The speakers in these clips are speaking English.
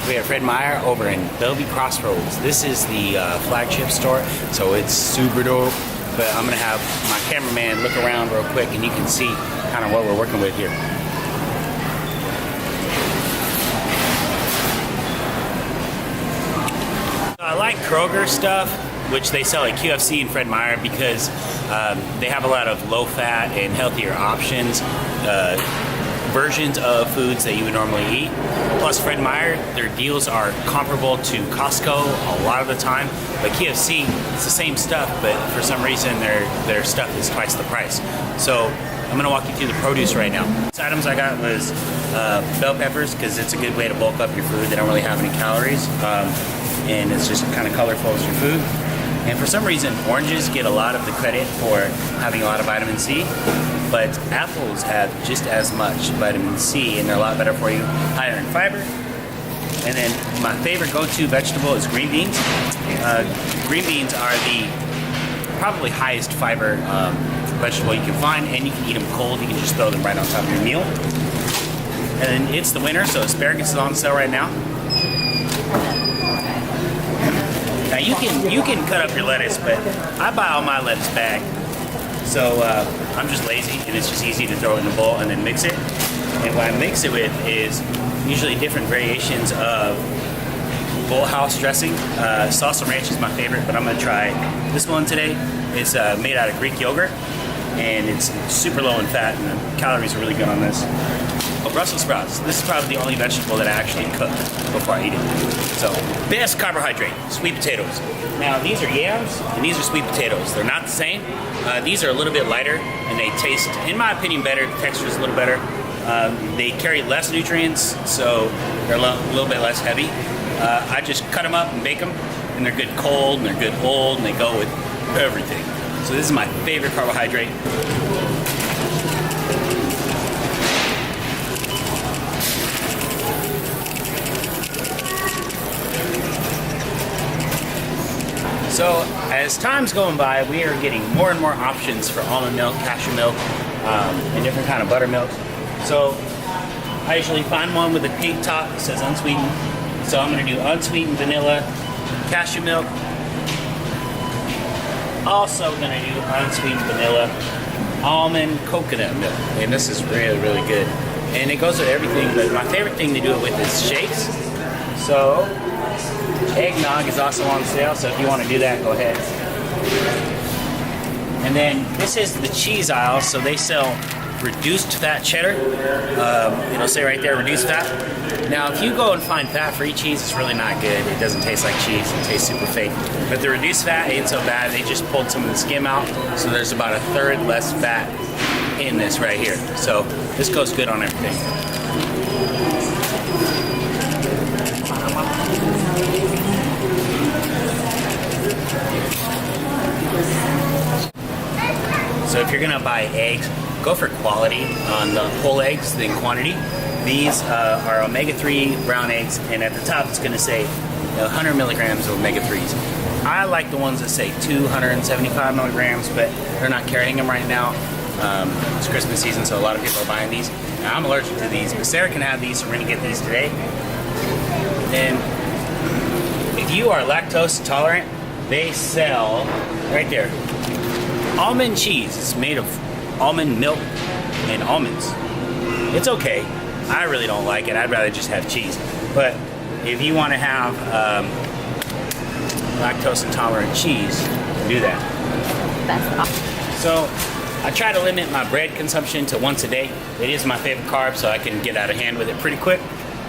We have Fred Meyer over in Bellevue Crossroads. This is the flagship store, so it's super dope. But I'm gonna have my cameraman look around real quick and you can see kind of what we're working with here. I like Kroger stuff, which they sell at QFC and Fred Meyer, because they have a lot of low-fat and healthier options, versions of foods that you would normally eat. Plus Fred Meyer, their deals are comparable to Costco a lot of the time, but KFC, it's the same stuff, but for some reason their stuff is twice the price. So I'm gonna walk you through the produce right now. The items I got was bell peppers, because it's a good way to bulk up your food. They don't really have any calories, and it's just kind of colorful as your food. And for some reason, oranges get a lot of the credit for having a lot of vitamin C, but apples have just as much vitamin C, and they're a lot better for you, higher in fiber. And then my favorite go-to vegetable is green beans. Green beans are the probably highest fiber vegetable you can find, and you can eat them cold. You can just throw them right on top of your meal. And then it's the winter, so asparagus is on sale right now. Now you can cut up your lettuce, but I buy all my lettuce bagged. So I'm just lazy, and it's just easy to throw it in a bowl and then mix it. And what I mix it with is usually different variations of Bolthouse dressing. Salsa ranch is my favorite, but I'm gonna try this one today. It's made out of Greek yogurt, and it's super low in fat, and the calories are really good on this. Oh, Brussels sprouts. This is probably the only vegetable that I actually cook before I eat it. So, best carbohydrate, sweet potatoes. Now, these are yams, and these are sweet potatoes. They're not the same. These are a little bit lighter, and they taste, in my opinion, better. The texture is a little better. They carry less nutrients, so they're a little bit less heavy. I just cut them up and bake them, and they're good cold, and they're good old, and they go with everything. So this is my favorite carbohydrate. So as time's going by, we are getting more and more options for almond milk, cashew milk, and different kind of buttermilk. So I usually find one with a pink top that says unsweetened. So I'm gonna do unsweetened vanilla cashew milk. Also gonna do unsweetened vanilla almond coconut milk. And this is really, really good. And it goes with everything, but my favorite thing to do it with is shakes. So eggnog is also on sale, so if you want to do that, go ahead. And then this is the cheese aisle, so they sell reduced fat cheddar. It'll say right there, reduced fat. Now, if you go and find fat-free cheese, it's really not good. It doesn't taste like cheese. It tastes super fake. But the reduced fat ain't so bad. They just pulled some of the skim out, so there's about a third less fat in this right here. So this goes good on everything. So if you're gonna buy eggs, go for quality on the whole eggs than quantity. These are omega-3 brown eggs, and at the top it's gonna say 100 milligrams of omega-3s. I like the ones that say 275 milligrams, but they're not carrying them right now. It's Christmas season, so a lot of people are buying these. Now, I'm allergic to these, but Sarah can have these, so we're gonna get these today. And if you are lactose intolerant, they sell right there almond cheese. It's made of almond milk and almonds. It's okay. I really don't like it. I'd rather just have cheese. But if you want to have lactose intolerant cheese, do that. That's awesome. So I try to limit my bread consumption to once a day. It is my favorite carb, so I can get out of hand with it pretty quick.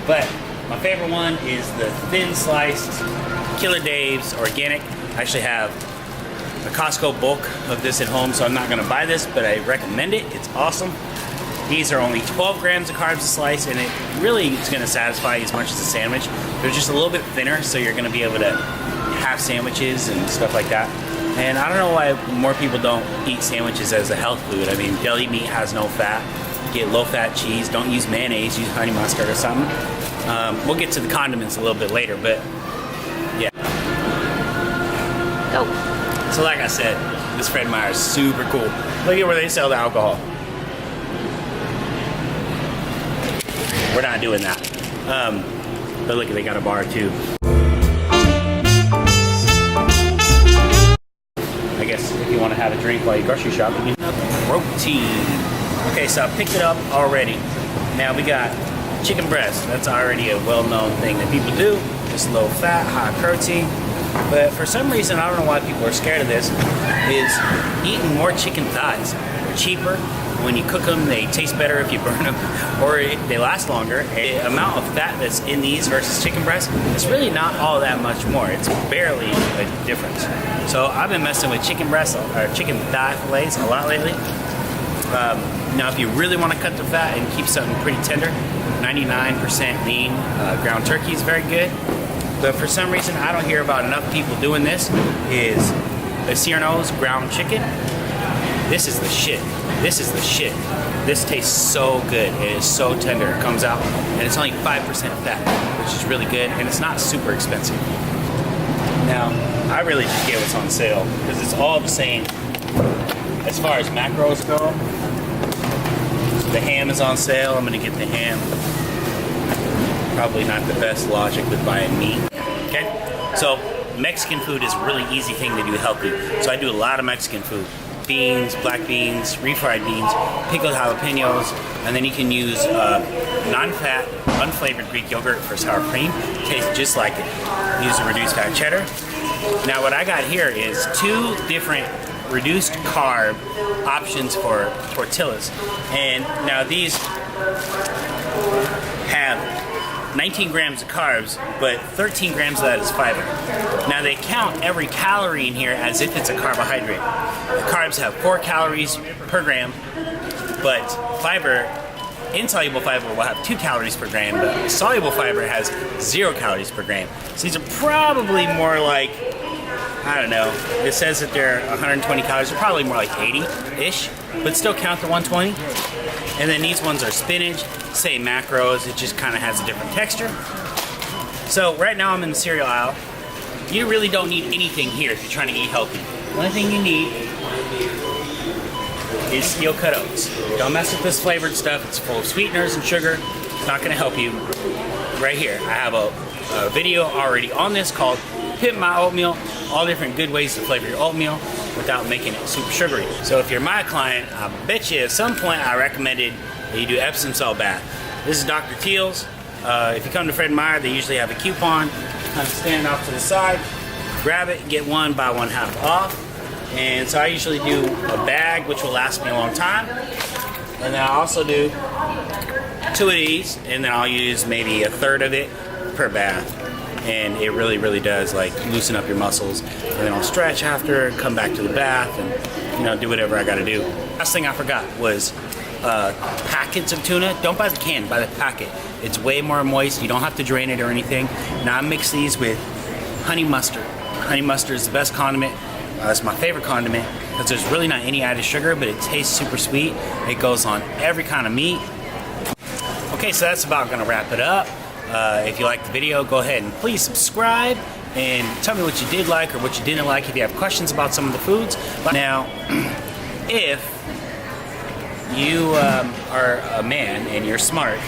But my favorite one is the thin sliced Killer Dave's organic. I actually have a Costco bulk of this at home, so I'm not gonna buy this, but I recommend it. It's awesome. These are only 12 grams of carbs a slice, and it really is gonna satisfy you as much as a sandwich. They're just a little bit thinner, so you're gonna be able to have sandwiches and stuff like that. And I don't know why more people don't eat sandwiches as a health food. I mean, deli meat has no fat. Get low-fat cheese. Don't use mayonnaise. Use honey mustard or something. We'll get to the condiments a little bit later, but yeah. Go. So like I said, this Fred Meyer is super cool. Look at where they sell the alcohol. We're not doing that. But look, they got a bar too. I guess if you want to have a drink while you grocery shop, you can have protein. Okay, so I picked it up already. Now we got chicken breast. That's already a well-known thing that people do. It's low fat, high protein. But for some reason, I don't know why people are scared of this, is eating more chicken thighs. They're cheaper. When you cook them, they taste better if you burn them, or they last longer. The amount of fat that's in these versus chicken breast, it's really not all that much more. It's barely a difference. So I've been messing with chicken breast or chicken thigh fillets a lot lately. Now, if you really want to cut the fat and keep something pretty tender, 99% lean ground turkey is very good. But for some reason, I don't hear about enough people doing this, is the Cierno's ground chicken. This is the shit. This is the shit. This tastes so good. It is so tender. It comes out, and it's only 5% fat, which is really good, and it's not super expensive. Now, I really just get what's on sale, because it's all the same. As far as macros go, the ham is on sale. I'm gonna get the ham. Probably not the best logic with buying meat. Okay, so Mexican food is a really easy thing to do healthy. So I do a lot of Mexican food. Beans, black beans, refried beans, pickled jalapenos, and then you can use non-fat, unflavored Greek yogurt for sour cream. Tastes just like it. Use a reduced fat cheddar. Now what I got here is 2 different reduced carb options for tortillas. And now these have 19 grams of carbs, but 13 grams of that is fiber. Now they count every calorie in here as if it's a carbohydrate. The carbs have 4 calories per gram, but fiber, insoluble fiber will have 2 calories per gram, but soluble fiber has 0 calories per gram. So these are probably more like, I don't know, it says that they're 120 calories, they're probably more like 80-ish, but still count the 120. And then these ones are spinach, same macros, it just kind of has a different texture. So right now I'm in the cereal aisle. You really don't need anything here if you're trying to eat healthy. The only thing you need is steel cut oats. Don't mess with this flavored stuff, it's full of sweeteners and sugar. It's not gonna help you. Right here, I have a video already on this called Pimp My Oatmeal, all different good ways to flavor your oatmeal without making it super sugary. So if you're my client, I bet you at some point I recommended that you do Epsom salt bath. This is Dr. Teal's. If you come to Fred Meyer, they usually have a coupon. Kind of stand off to the side, grab it, get 1 buy 1 half off. And so I usually do a bag, which will last me a long time. And then I also do 2 of these, and then I'll use maybe 1/3 of it per bath. And it really, really does like loosen up your muscles. And then I'll stretch after, come back to the bath, and do whatever I gotta do. Last thing I forgot was packets of tuna. Don't buy the can, buy the packet. It's way more moist. You don't have to drain it or anything. Now I mix these with honey mustard. Honey mustard is the best condiment. It's my favorite condiment because there's really not any added sugar, but it tastes super sweet. It goes on every kind of meat. Okay, so that's about gonna wrap it up. If you liked the video, go ahead and please subscribe and tell me what you did like or what you didn't like if you have questions about some of the foods. Now, if you are a man and you're smart,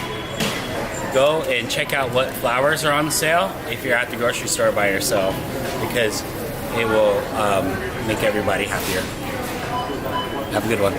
go and check out what flours are on sale if you're at the grocery store by yourself, because it will make everybody happier. Have a good one.